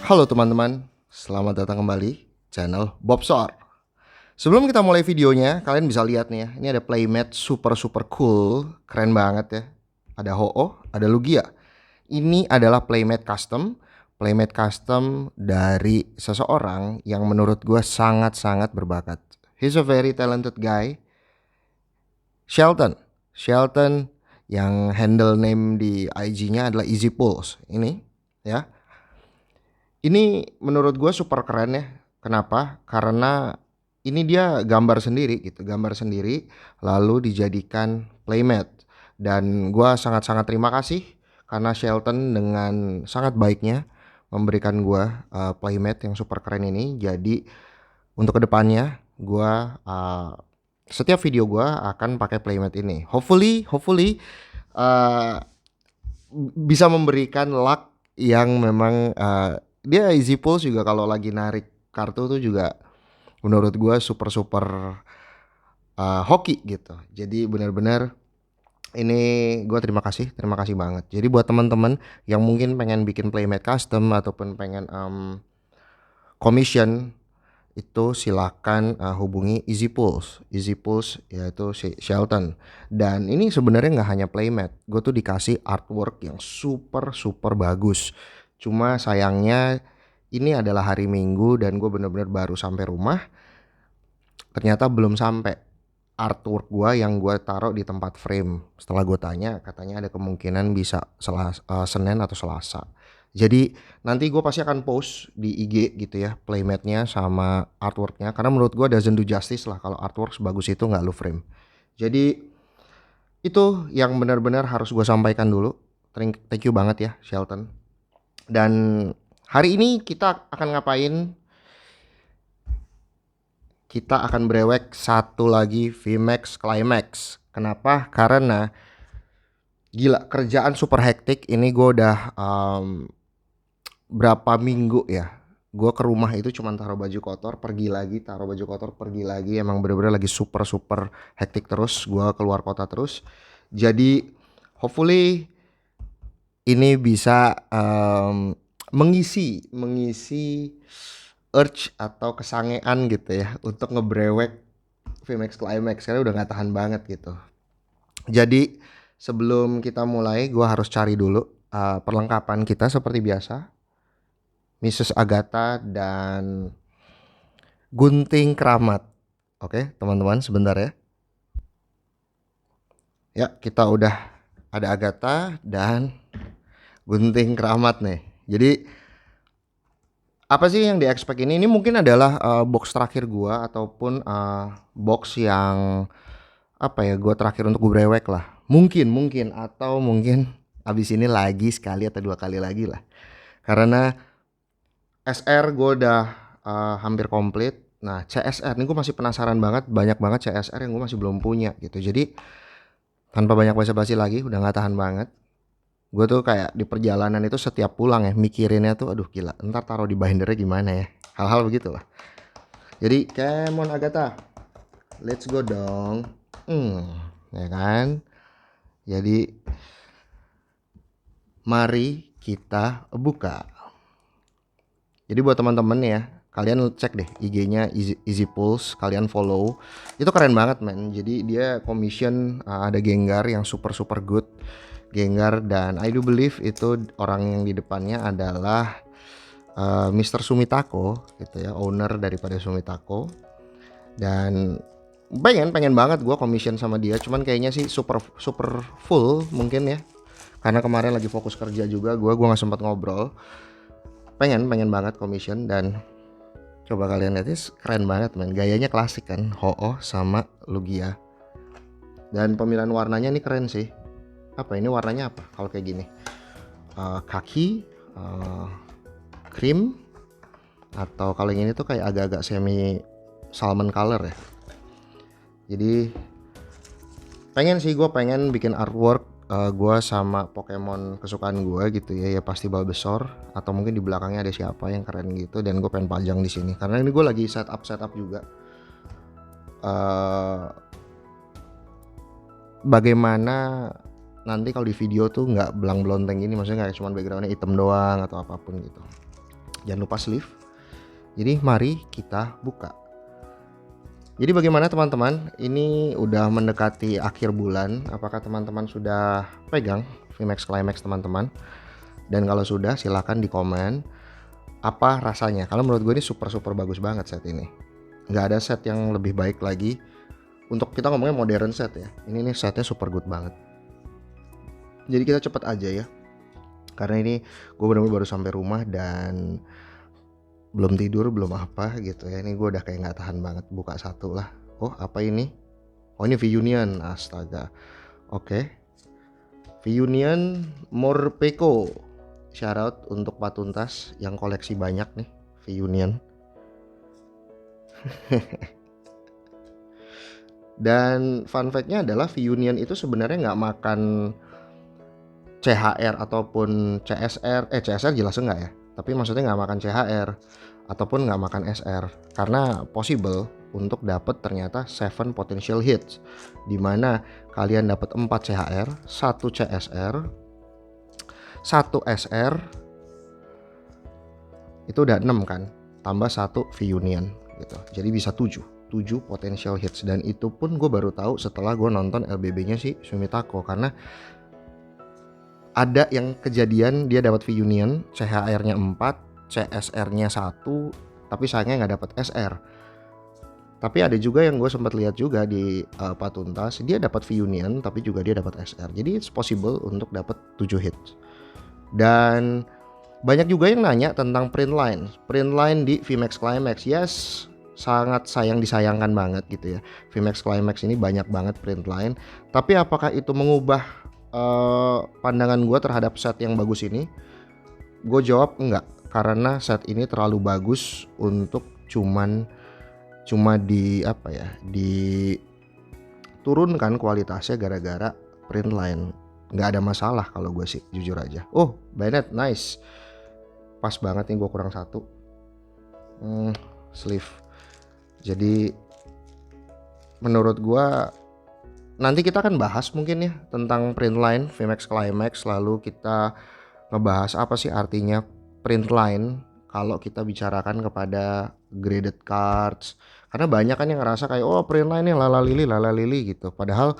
Halo teman-teman, selamat datang kembali channel Bobsor. Sebelum kita mulai videonya, kalian bisa lihat nih ya, ini ada playmat super cool, keren banget ya. Ada Ho-Oh, ada Lugia. Ini adalah playmat custom dari seseorang yang menurut gue sangat berbakat. He's a very talented guy, Shelton. Shelton yang handle name di IG-nya adalah Easy Pulse. Ini ya. Ini menurut gue super keren ya. Kenapa? Karena ini dia gambar sendiri gitu, gambar sendiri lalu dijadikan playmat. Dan gue sangat terima kasih karena Shelton dengan sangat baiknya memberikan gue playmat yang super keren ini. Jadi untuk kedepannya gue setiap video gue akan pakai playmat ini. Hopefully uh, bisa memberikan luck yang memang dia Easy Pulse juga kalau lagi narik kartu tuh juga menurut gue super hoki gitu. Jadi benar-benar ini gue terima kasih banget. Jadi buat teman-teman yang mungkin pengen bikin playmat custom ataupun pengen commission itu silakan hubungi Easy Pulse yaitu si Shelton. Dan ini sebenarnya nggak hanya playmat, gue tuh dikasih artwork yang super bagus. Cuma sayangnya ini adalah hari Minggu dan gue bener-bener baru sampai rumah, ternyata belum sampai artwork gue yang gue taruh di tempat frame. Setelah gue tanya, katanya ada kemungkinan bisa Senin atau Selasa. Jadi nanti gue pasti akan post di IG gitu ya, playmatnya sama artworknya. Karena menurut gue doesn't do justice lah kalau artwork sebagus itu nggak lu frame. Jadi itu yang benar-benar harus gue sampaikan dulu. Thank you banget ya Shelton. Dan hari ini kita akan ngapain? Kita akan brewek satu lagi VMAX Climax. Kenapa? Karena gila kerjaan super hektik. Ini gue udah berapa minggu ya, gue ke rumah itu cuman taruh baju kotor pergi lagi, taruh baju kotor pergi lagi. Emang bener-bener lagi super hektik terus. Gue keluar kota terus. Jadi hopefully ini bisa mengisi urge atau kesangean gitu ya untuk ngebrewek VMAX Climax karena udah nggak tahan banget gitu. Jadi sebelum kita mulai, gue harus cari dulu perlengkapan kita seperti biasa. Mrs. Agatha dan gunting keramat. Oke, teman-teman, sebentar ya. Ya, kita udah ada Agatha dan gunting keramat nih. Jadi apa sih yang di-expect ini? Ini mungkin adalah box terakhir gua ataupun box yang apa ya? Gua terakhir untuk gue brewek lah. Mungkin atau mungkin abis ini lagi sekali atau dua kali lagi lah. Karena SR gue udah hampir komplit. Nah CSR ini gue masih penasaran banget, banyak banget CSR yang gue masih belum punya gitu. Jadi tanpa banyak basa-basi lagi, udah gak tahan banget. Gue tuh kayak di perjalanan itu setiap pulang ya mikirinnya tuh aduh gila, ntar taruh di bindernya gimana ya. Hal-hal begitulah. Jadi come on Agatha, let's go dong. Ya kan. Jadi mari kita buka. Jadi buat teman-teman ya, kalian cek deh IG-nya Easy Pulse, kalian follow. Itu keren banget men. Jadi dia commission ada Gengar yang super good. Gengar dan I do believe itu orang yang di depannya adalah Mr. Sumitako gitu ya, owner daripada Sumitako. Dan pengen banget gue commission sama dia, cuman kayaknya sih super full mungkin ya. Karena kemarin lagi fokus kerja juga, gue nggak sempat ngobrol. Pengen banget commission dan coba kalian lihat, keren banget men, gayanya klasik kan, Ho-Oh sama Lugia. Dan pemilihan warnanya ini keren sih. Apa ini warnanya apa kalau kayak gini? Kaki, cream, atau kalau yang ini tuh kayak agak-agak semi salmon color ya. Jadi gue pengen bikin artwork gue sama Pokemon kesukaan gue gitu ya pasti Bulbasaur atau mungkin di belakangnya ada siapa yang keren gitu, dan gue pengen pajang di sini karena ini gue lagi setup juga. Bagaimana nanti kalau di video tuh nggak belang belonteng ini, maksudnya nggak cuma backgroundnya hitam doang atau apapun gitu. Jangan lupa sleeve. Jadi mari kita buka. Jadi bagaimana teman-teman? Ini udah mendekati akhir bulan. Apakah teman-teman sudah pegang VMAX Climax teman-teman? Dan kalau sudah silahkan di komen apa rasanya. Kalau menurut gue ini super bagus banget set ini. Nggak ada set yang lebih baik lagi. Untuk kita ngomongnya modern set ya. Ini nih setnya super good banget. Jadi kita cepet aja ya. Karena ini gue bener-bener baru sampai rumah dan belum tidur, belum apa gitu ya. Ini gue udah kayak nggak tahan banget buka satu lah. Oh apa ini? Oh ini V-Union, astaga. Oke. V-Union Morpeko. Shoutout untuk Pak Tuntas yang koleksi banyak nih V-Union. Dan fun fact-nya adalah V-Union itu sebenarnya nggak makan CHR ataupun CSR. CSR jelas enggak ya. Tapi maksudnya nggak makan CHR ataupun nggak makan SR. Karena possible untuk dapat ternyata 7 potential hits. Dimana kalian dapat 4 CHR, 1 CSR, 1 SR. Itu udah 6 kan. Tambah 1 V-Union gitu. Jadi bisa 7 potential hits, dan itu pun gue baru tahu setelah gue nonton LBB-nya si Sumitako, karena ada yang kejadian dia dapat V-Union, CHR-nya 4, CSR-nya 1, tapi sayangnya nggak dapat SR. Tapi ada juga yang gue sempat lihat juga di Pak Tuntas, dia dapat V-Union tapi juga dia dapat SR. Jadi it's possible untuk dapat 7 hits. Dan banyak juga yang nanya tentang print line di VMAX Climax. Yes, sangat disayangkan banget gitu ya. VMAX Climax ini banyak banget print line. Tapi apakah itu mengubah pandangan gue terhadap set yang bagus ini? Gue jawab enggak, karena set ini terlalu bagus untuk cuma diturunkan kualitasnya gara-gara print line. Nggak ada masalah kalau gue sih, jujur aja. Oh, Bennett, nice. Pas banget nih, gue kurang 1. Sleeve. Jadi menurut gue nanti kita akan bahas mungkin ya tentang print line VMAX Climax, lalu kita ngebahas apa sih artinya print line kalau kita bicarakan kepada graded cards. Karena banyak kan yang ngerasa kayak oh print line nya lala lili gitu. Padahal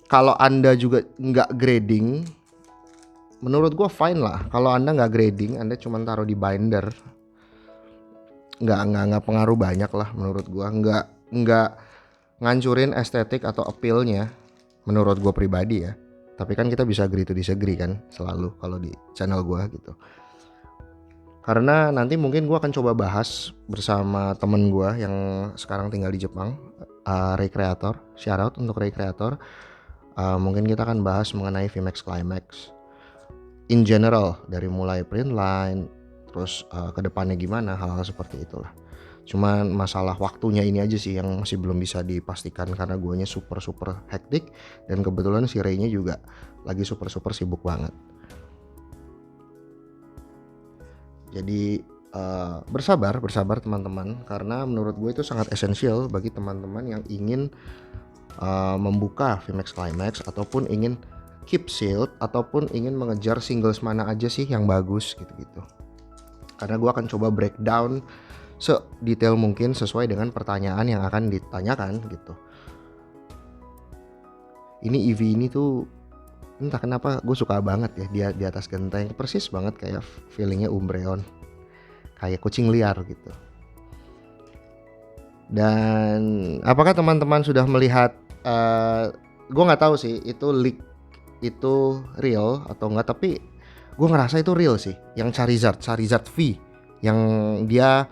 kalau Anda juga nggak grading, menurut gue fine lah. Kalau Anda nggak grading, Anda cuma taruh di binder, nggak pengaruh banyak lah menurut gue. Nggak ngancurin estetik atau appeal-nya menurut gue pribadi ya. Tapi kan kita bisa agree to disagree kan selalu kalau di channel gue gitu. Karena nanti mungkin gue akan coba bahas bersama temen gue yang sekarang tinggal di Jepang, Ray Creator. Shoutout untuk Ray Creator. Mungkin kita akan bahas mengenai VMAX Climax in general, dari mulai print line terus kedepannya gimana, hal-hal seperti itulah. Cuman masalah waktunya ini aja sih yang masih belum bisa dipastikan, karena guanya super hektik dan kebetulan si Ray-nya juga lagi super sibuk banget. Jadi bersabar teman-teman, karena menurut gue itu sangat esensial bagi teman-teman yang ingin membuka VMAX Climax ataupun ingin keep sealed ataupun ingin mengejar singles mana aja sih yang bagus gitu-gitu. Karena gue akan coba breakdown sedetail mungkin sesuai dengan pertanyaan yang akan ditanyakan gitu. Ini EV ini tuh entah kenapa gue suka banget ya, dia di atas genteng persis banget kayak feelingnya Umbreon, kayak kucing liar gitu. Dan apakah teman-teman sudah melihat gue nggak tahu sih itu leak itu real atau enggak, tapi gue ngerasa itu real sih, yang Charizard V yang dia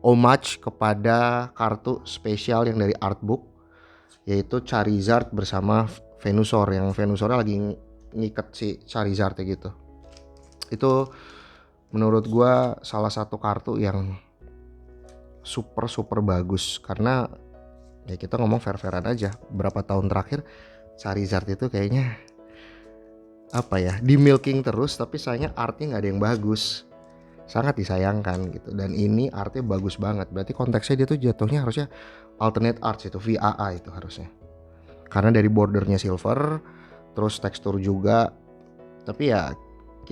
homage kepada kartu spesial yang dari artbook, yaitu Charizard bersama Venusaur, yang Venusaurnya lagi ngikat si Charizard gitu. Itu menurut gue salah satu kartu yang super bagus, karena ya kita ngomong fair-fairan aja, berapa tahun terakhir Charizard itu kayaknya di milking terus, tapi sayangnya artnya nggak ada yang bagus, sangat disayangkan gitu. Dan ini artnya bagus banget, berarti konteksnya dia tuh jatuhnya harusnya alternate arts, itu VAA itu harusnya, karena dari bordernya silver terus tekstur juga. Tapi ya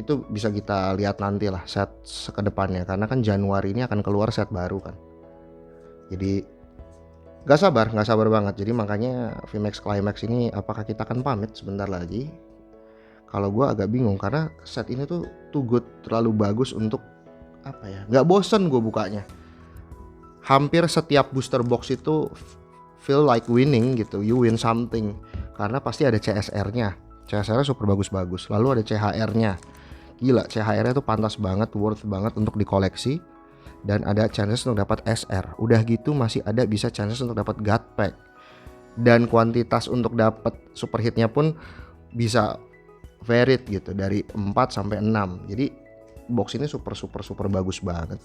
itu bisa kita lihat nanti lah set ke depannya, karena kan Januari ini akan keluar set baru kan. Jadi nggak sabar banget. Jadi makanya VMAX Climax ini apakah kita akan pamit sebentar lagi? Kalau gue agak bingung karena set ini tuh too good, terlalu bagus untuk apa ya? Nggak bosen gue bukanya. Hampir setiap booster box itu feel like winning gitu, you win something, karena pasti ada CSR-nya. CSR-nya super bagus-bagus. Lalu ada CHR-nya. Gila, CHR-nya tuh pantas banget, worth banget untuk dikoleksi. Dan ada chances untuk dapat SR. Udah gitu masih ada bisa chances untuk dapat God Pack. Dan kuantitas untuk dapat super hitnya pun bisa varied gitu, dari 4 sampai 6. Jadi box ini super bagus banget.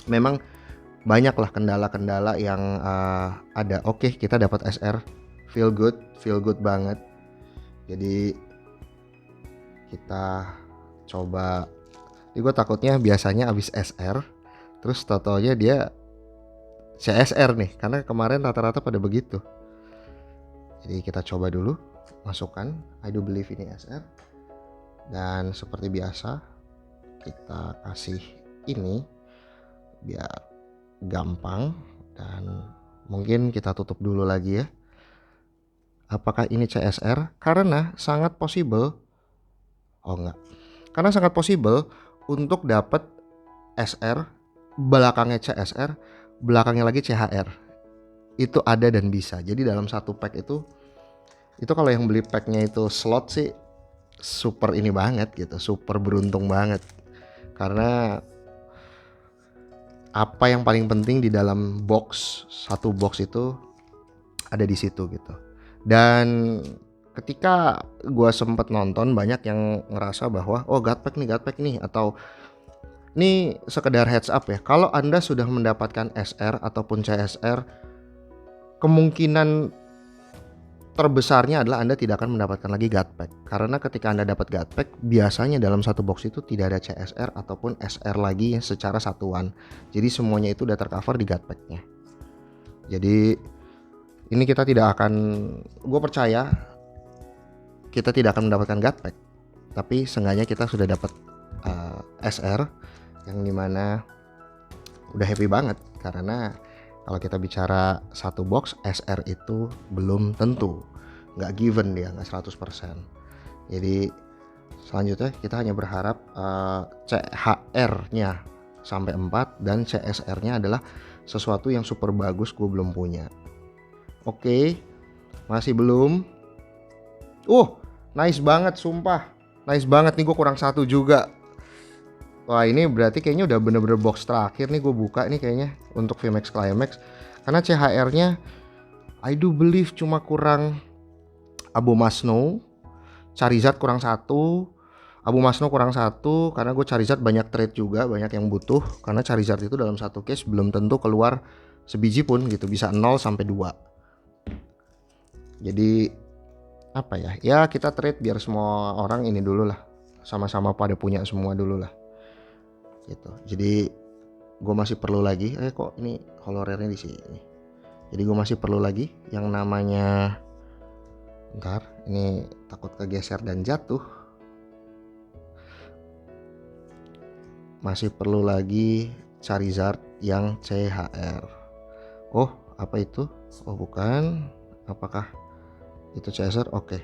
Memang banyak lah kendala-kendala yang ada. Oke, kita dapat SR, feel good banget. Jadi kita coba. Ini gue takutnya biasanya abis SR terus totalnya dia CSR nih, karena kemarin rata-rata pada begitu. Jadi kita coba dulu masukkan I do believe ini SR, dan seperti biasa kita kasih ini biar gampang, dan mungkin kita tutup dulu lagi ya. Apakah ini CSR? Karena sangat possible, karena sangat possible untuk dapat SR belakangnya CSR, belakangnya lagi CHR. Itu ada dan bisa. Jadi dalam satu pack itu kalau yang beli packnya itu slot sih super ini banget gitu, super beruntung banget. Karena apa yang paling penting di dalam box, satu box itu ada di situ gitu. Dan ketika gue sempet nonton, banyak yang ngerasa bahwa God pack nih, atau ini sekedar heads up ya, kalau Anda sudah mendapatkan SR ataupun CSR, kemungkinan terbesarnya adalah Anda tidak akan mendapatkan lagi God Pack. Karena ketika Anda dapat God Pack, biasanya dalam satu box itu tidak ada CSR ataupun SR lagi secara satuan. Jadi semuanya itu udah tercover di God Pack-nya. Jadi ini kita tidak akan, gue percaya kita tidak akan mendapatkan God Pack, tapi seenggaknya kita sudah dapat SR, yang dimana udah happy banget. Karena kalau kita bicara satu box, SR itu belum tentu, nggak given dia, nggak 100%. Jadi selanjutnya kita hanya berharap CHR-nya sampai 4 dan CSR-nya adalah sesuatu yang super bagus, gue belum punya. Oke, masih belum. Nice banget, sumpah nice banget nih. Gue kurang satu juga. Wah, ini berarti kayaknya udah bener-bener box terakhir nih gue buka nih kayaknya untuk VMAX Climax. Karena CHR-nya I do believe cuma kurang Abomasnow, Charizard kurang 1, Abomasnow kurang 1. Karena gue Charizard banyak trade juga, banyak yang butuh. Karena Charizard itu dalam satu case belum tentu keluar sebiji pun gitu, bisa 0 sampai 2. Jadi apa ya? Ya kita trade biar semua orang ini dulu lah, sama-sama pada punya semua dulu lah. Gitu. Jadi gue masih perlu lagi. Kok ini holorernya di sini. Jadi gue masih perlu lagi yang namanya, bentar, ini takut kegeser dan jatuh. Masih perlu lagi Charizard yang CHR. Apa itu? Bukan. Apakah itu CSR? Oke.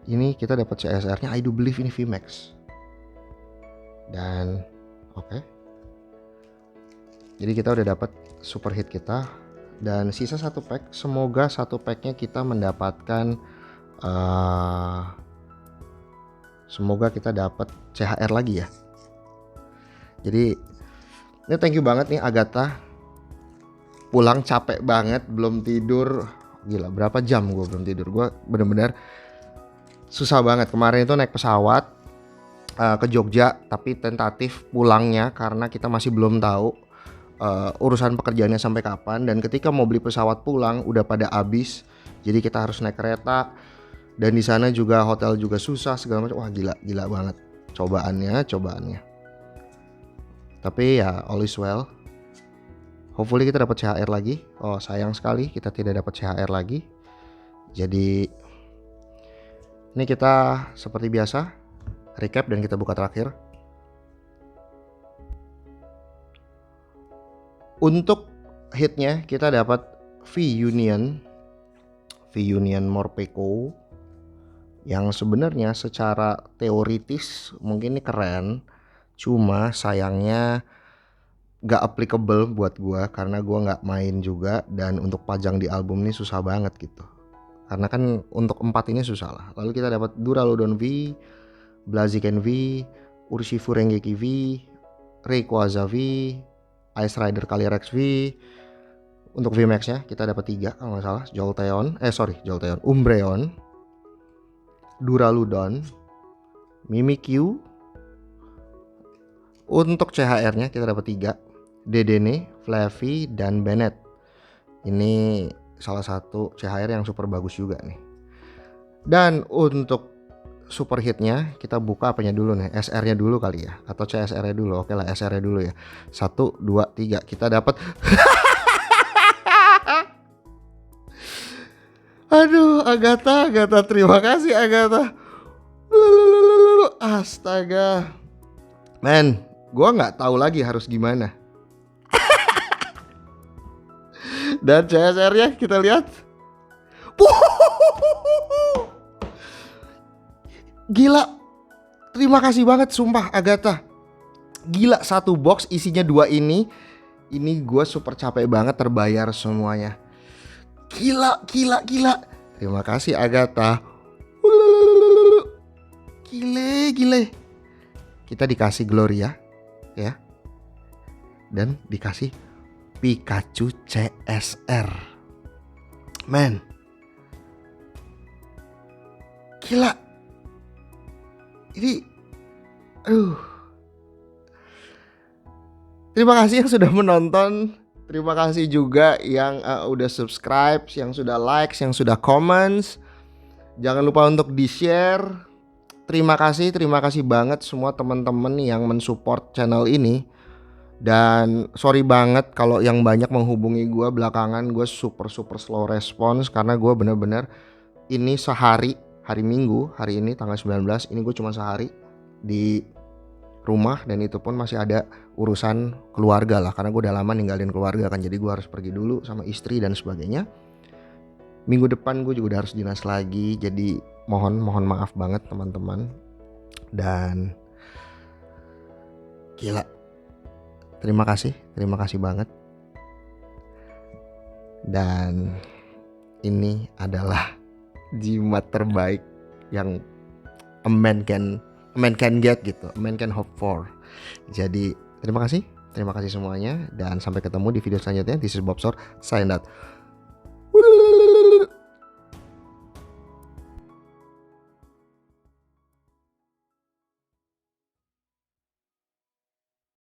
Ini kita dapat CSR-nya I do believe ini VMAX. Dan oke. Jadi kita udah dapat super hit kita, dan sisa satu pack. Semoga satu packnya kita mendapatkan semoga kita dapat CHR lagi ya. Jadi ini thank you banget nih Agatha. Pulang capek banget, belum tidur. Gila, berapa jam gue belum tidur. Gue bener-bener susah banget. Kemarin itu naik pesawat ke Jogja, tapi tentatif pulangnya karena kita masih belum tahu urusan pekerjaannya sampai kapan. Dan ketika mau beli pesawat pulang udah pada habis, jadi kita harus naik kereta. Dan di sana juga hotel juga susah segala macam. Wah gila banget cobaannya. Tapi ya all is well. Hopefully kita dapat CHR lagi. Sayang sekali kita tidak dapat CHR lagi. Jadi ini kita seperti biasa recap dan kita buka terakhir. Untuk hitnya kita dapat V-Union Morpeko, yang sebenarnya secara teoritis mungkin ini keren, cuma sayangnya gak applicable buat gua karena gua gak main juga, dan untuk pajang di album ini susah banget gitu. Karena kan untuk 4 ini susah lah. Lalu kita dapat Duraludon V, Blaziken V, Urshifu Rengeki V, Rayquaza V, Ice Rider Calyrex V. Untuk VMAX nya kita dapat 3 kalau nggak salah. Jolteon, Umbreon, Duraludon, Mimikyu. Untuk CHR nya kita dapat 3, Dedenne, Flaffy, dan Bennett. Ini salah satu CHR yang super bagus juga nih. Dan untuk super hitnya kita buka apanya dulu nih? SR nya dulu kali ya, atau CSR nya dulu. Oke lah, SR nya dulu ya. 1, 2, 3 kita dapat. Aduh, Agatha, terima kasih Agatha. Astaga, men, gua nggak tahu lagi harus gimana. Dan CSR-nya kita lihat. Gila, terima kasih banget sumpah Agatha. Gila, 1 box isinya 2 ini gue super capek banget, terbayar semuanya. Gila. Terima kasih Agatha. Gile. Kita dikasih Gloria ya. Dan dikasih Pikachu CSR. Men. Gila. Ini terima kasih yang sudah menonton. Terima kasih juga yang udah subscribe, yang sudah like, yang sudah comments. Jangan lupa untuk di-share. Terima kasih banget semua teman-teman yang mensupport channel ini. Dan sorry banget kalau yang banyak menghubungi gue belakangan. Gue super slow response karena gue bener-bener ini hari Minggu, hari ini tanggal 19, ini gue cuma sehari di rumah, dan itu pun masih ada urusan keluarga lah, karena gue udah lama ninggalin keluarga kan, jadi gue harus pergi dulu sama istri dan sebagainya. Minggu depan gue juga udah harus dinas lagi, jadi mohon maaf banget teman-teman. Dan gila, terima kasih banget. Dan ini adalah jimat terbaik yang a man can get gitu, a man can hope for. Jadi terima kasih semuanya, dan sampai ketemu di video selanjutnya. This is Bobsor, sign out.